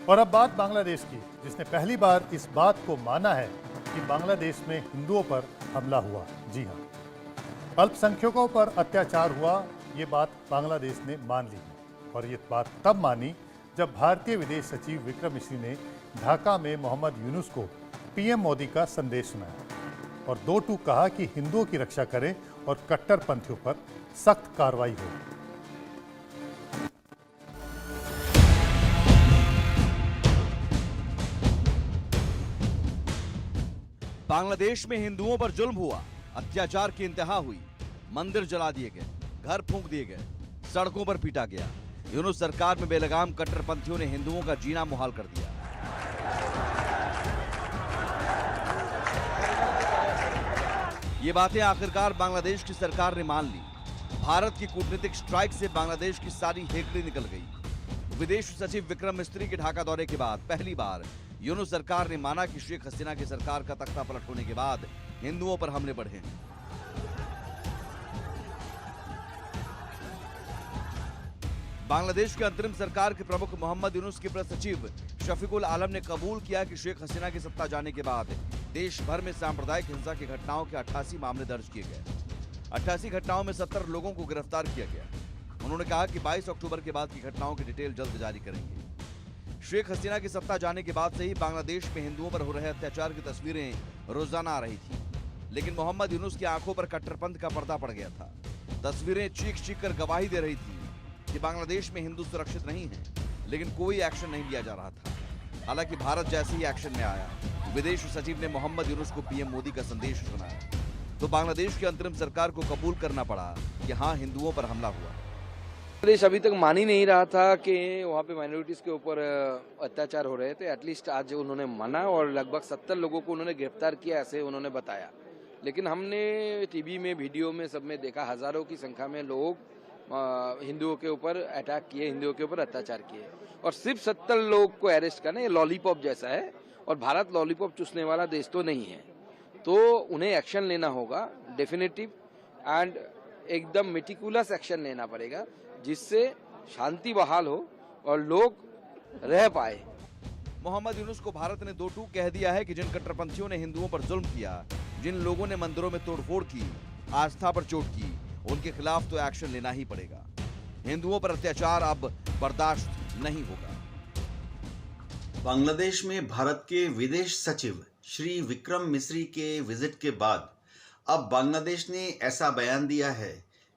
और अब बात बांग्लादेश की, जिसने पहली बार इस बात को माना है कि बांग्लादेश में हिंदुओं पर हमला हुआ। जी हां, अल्पसंख्यकों पर अत्याचार हुआ, ये बात बांग्लादेश ने मान ली है। और ये बात तब मानी जब भारतीय विदेश सचिव विक्रम मिश्री ने ढाका में मोहम्मद यूनुस को पीएम मोदी का संदेश सुनाया और दो टूक कहा कि हिंदुओं की रक्षा करें और कट्टरपंथियों पर सख्त कार्रवाई हो। बांग्लादेश में हिंदुओं पर जुल्म हुआ, अत्याचार की इंतहा हुई, मंदिर जला दिए गए, घर फूंक दिए गए, सड़कों पर पीटा गया। यूनुस सरकार में बेलगाम कट्टरपंथियों ने हिंदुओं का जीना मुहाल कर दिया। ये बातें आखिरकार बांग्लादेश की सरकार ने मान ली। भारत की कूटनीतिक स्ट्राइक से बांग्लादेश की सारी हेकड़ी निकल गई। विदेश सचिव विक्रम मिस्री के ढाका दौरे के बाद पहली बार यूनुस सरकार ने माना कि शेख हसीना की सरकार का तख्ता पलट होने के बाद हिंदुओं पर हमले बढ़े हैं। बांग्लादेश के अंतरिम सरकार के प्रमुख मोहम्मद यूनुस के प्रेस सचिव शफीकुल आलम ने कबूल किया कि शेख हसीना की सत्ता जाने के बाद देश भर में सांप्रदायिक हिंसा की घटनाओं के 88 मामले दर्ज किए गए। 88 घटनाओं में 70 लोगों को गिरफ्तार किया गया। उन्होंने कहा कि 22 अक्टूबर के बाद की घटनाओं की डिटेल जल्द जारी करेंगे। शेख हसीना की सत्ता जाने के बाद से ही बांग्लादेश में हिंदुओं पर हो रहे अत्याचार की तस्वीरें रोजाना आ रही थी, लेकिन मोहम्मद यूनुस की आंखों पर कट्टरपंथ का पर्दा पड़ गया था। तस्वीरें चीख चीख कर गवाही दे रही थी कि बांग्लादेश में हिंदू सुरक्षित नहीं है, लेकिन कोई एक्शन नहीं लिया जा रहा था। हालांकि भारत जैसे ही एक्शन में आया, विदेश सचिव ने मोहम्मद यूनुस को पीएम मोदी का संदेश सुनाया, तो बांग्लादेश की अंतरिम सरकार को कबूल करना पड़ा कि हाँ, हिंदुओं पर हमला हुआ। देश अभी तक मान ही नहीं रहा था कि वहाँ पे माइनॉरिटीज के ऊपर अत्याचार हो रहे थे। एटलीस्ट आज उन्होंने माना और लगभग 70 लोगों को उन्होंने गिरफ्तार किया, ऐसे उन्होंने बताया। लेकिन हमने टीवी में, वीडियो में, सब में देखा हजारों की संख्या में लोग हिंदुओं के ऊपर अटैक किए, हिंदुओं के ऊपर अत्याचार किए। और सिर्फ 70 लोग को अरेस्ट करना ये लॉलीपॉप जैसा है, और भारत लॉलीपॉप चूसने वाला देश तो नहीं है। तो उन्हें एक्शन लेना होगा, डेफिनेटिव एंड एकदम मेटिकुलस एक्शन लेना पड़ेगा, जिससे शांति बहाल हो और लोग रह पाए। मोहम्मद यूनुस को भारत ने दो टूक कह दिया है कि जिन कट्टरपंथियों ने हिंदुओं पर जुल्म किया, जिन लोगों ने मंदिरों में तोड़फोड़ की, आस्था पर चोट की, उनके खिलाफ तो एक्शन लेना ही पड़ेगा। हिंदुओं पर अत्याचार अब बर्दाश्त नहीं होगा। बांग्लादेश में भारत के विदेश सचिव श्री विक्रम मिस्री के विजिट के बाद अब बांग्लादेश ने ऐसा बयान दिया है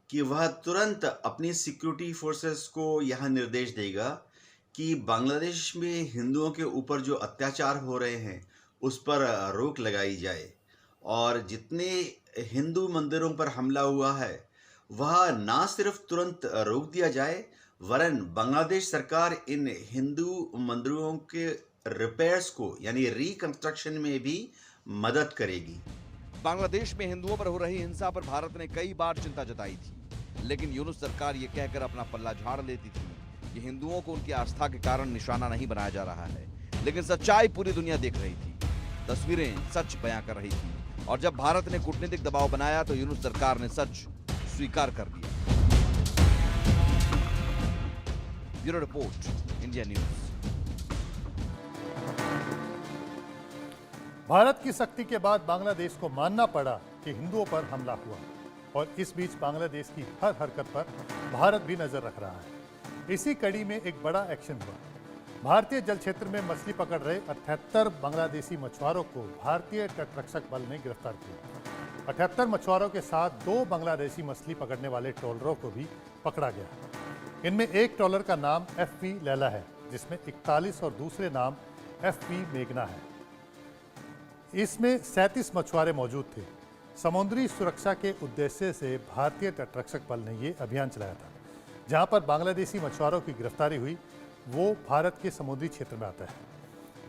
कि वह तुरंत अपनी सिक्योरिटी फोर्सेस को यह निर्देश देगा कि बांग्लादेश में हिंदुओं के ऊपर जो अत्याचार हो रहे हैं उस पर रोक लगाई जाए, और जितने हिंदू मंदिरों पर हमला हुआ है वह ना सिर्फ तुरंत रोक दिया जाए, वरन बांग्लादेश सरकार इन हिंदू मंदिरों के रिपेयर्स को यानी रिकंस्ट्रक्शन में भी मदद करेगी। बांग्लादेश में हिंदुओं पर हो रही हिंसा पर भारत ने कई बार चिंता जताई थी, लेकिन यूनुस सरकार ये कहकर अपना पल्ला झाड़ लेती थी कि हिंदुओं को उनकी आस्था के कारण निशाना नहीं बनाया जा रहा है। लेकिन सच्चाई पूरी दुनिया देख रही थी, तस्वीरें सच बयां कर रही थी, और जब भारत ने कूटनीतिक दबाव बनाया तो यूनुस सरकार ने सच स्वीकार कर लिया। Bureau report, India news. Bharat की सख्ती के बाद बांग्लादेश को मानना पड़ा कि हिंदुओं पर हमला हुआ, और इस बीच बांग्लादेश की हर हरकत पर भारत भी नजर रख रहा है। इसी कड़ी में एक बड़ा एक्शन हुआ। भारतीय जल क्षेत्र में मछली पकड़ रहे 78 बांग्लादेशी मछुआरों को भारतीय तटरक्षक बल ने गिरफ्तार किया। 78 मछुआरों के साथ 2 बांग्लादेशी मछली पकड़ने वाले ट्रॉलरों को भी पकड़ा गया। इनमें एक ट्रॉलर का नाम FV लैला है, जिसमें 41 और दूसरे नाम FV मेघना है। इसमें 37 मछुआरे मौजूद थे। समुद्री सुरक्षा के उद्देश्य से भारतीय तटरक्षक बल ने ये अभियान चलाया था। जहां पर बांग्लादेशी मछुआरों की गिरफ्तारी हुई वो भारत के समुद्री क्षेत्र में आता है।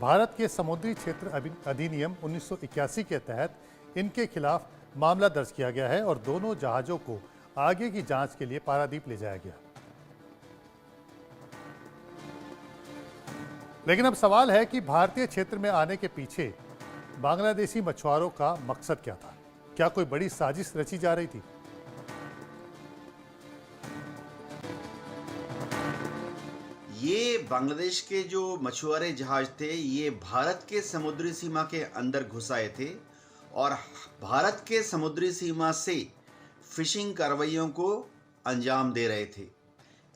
भारत के समुद्री क्षेत्र अधिनियम 1981 के तहत इनके खिलाफ मामला दर्ज किया गया है और दोनों जहाजों को आगे की जांच के लिए पारादीप ले जाया गया। लेकिन अब सवाल है कि भारतीय क्षेत्र में आने के पीछे बांग्लादेशी मछुआरों का मकसद क्या था? क्या कोई बड़ी साजिश रची जा रही थी? ये बांग्लादेश के जो मछुआरे जहाज थे ये भारत के समुद्री सीमा के अंदर घुस आए थे और भारत के समुद्री सीमा से फिशिंग कार्रवाइयों को अंजाम दे रहे थे।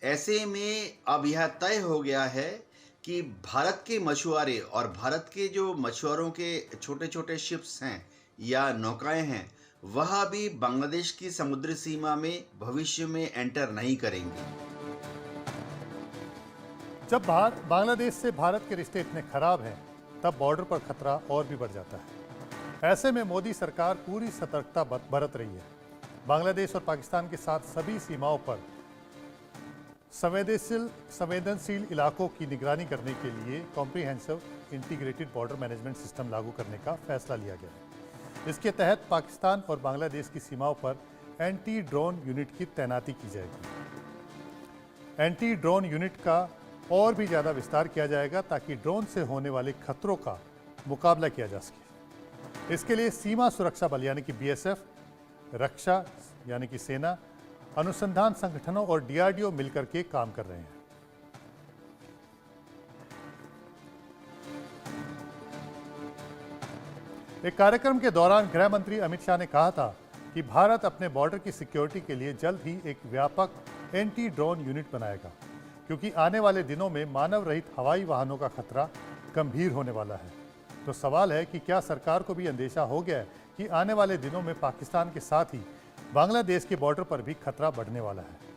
ऐसे में अब यह तय हो गया है कि भारत के मछुआरे और भारत के जो मछुआरों के छोटे छोटे शिप्स हैं या नौकाएं हैं वह भी बांग्लादेश की समुद्री सीमा में भविष्य में एंटर नहीं करेंगे। जब बांग्लादेश से भारत के रिश्ते इतने खराब हैं तब बॉर्डर पर खतरा और भी बढ़ जाता है। ऐसे में मोदी सरकार पूरी सतर्कता बरत रही है। बांग्लादेश और पाकिस्तान के साथ सभी सीमाओं पर संवेदनशील इलाकों की निगरानी करने के लिए comprehensive integrated border management system लागू करने का फैसला लिया गया। इसके तहत पाकिस्तान और बांग्लादेश की सीमाओं पर एंटी ड्रोन यूनिट की तैनाती की जाएगी। एंटी ड्रोन यूनिट का और भी ज़्यादा विस्तार किया जाएगा ताकि ड्रोन से होने वाले खतरों का मुकाबला किया जा सके। इसके लिए सीमा सुरक्षा बल यानी कि BSF, रक्षा यानी कि सेना, अनुसंधान संगठनों और DRDO मिलकर के काम कर रहे हैं। एक कार्यक्रम के दौरान गृह मंत्री अमित शाह ने कहा था कि भारत अपने बॉर्डर की सिक्योरिटी के लिए जल्द ही एक व्यापक एंटी ड्रोन यूनिट बनाएगा, क्योंकि आने वाले दिनों में मानव रहित हवाई वाहनों का खतरा गंभीर होने वाला है। तो सवाल है कि क्या सरकार को भी अंदेशा हो गया है कि आने वाले दिनों में पाकिस्तान के साथ ही बांग्लादेश के बॉर्डर पर भी खतरा बढ़ने वाला है।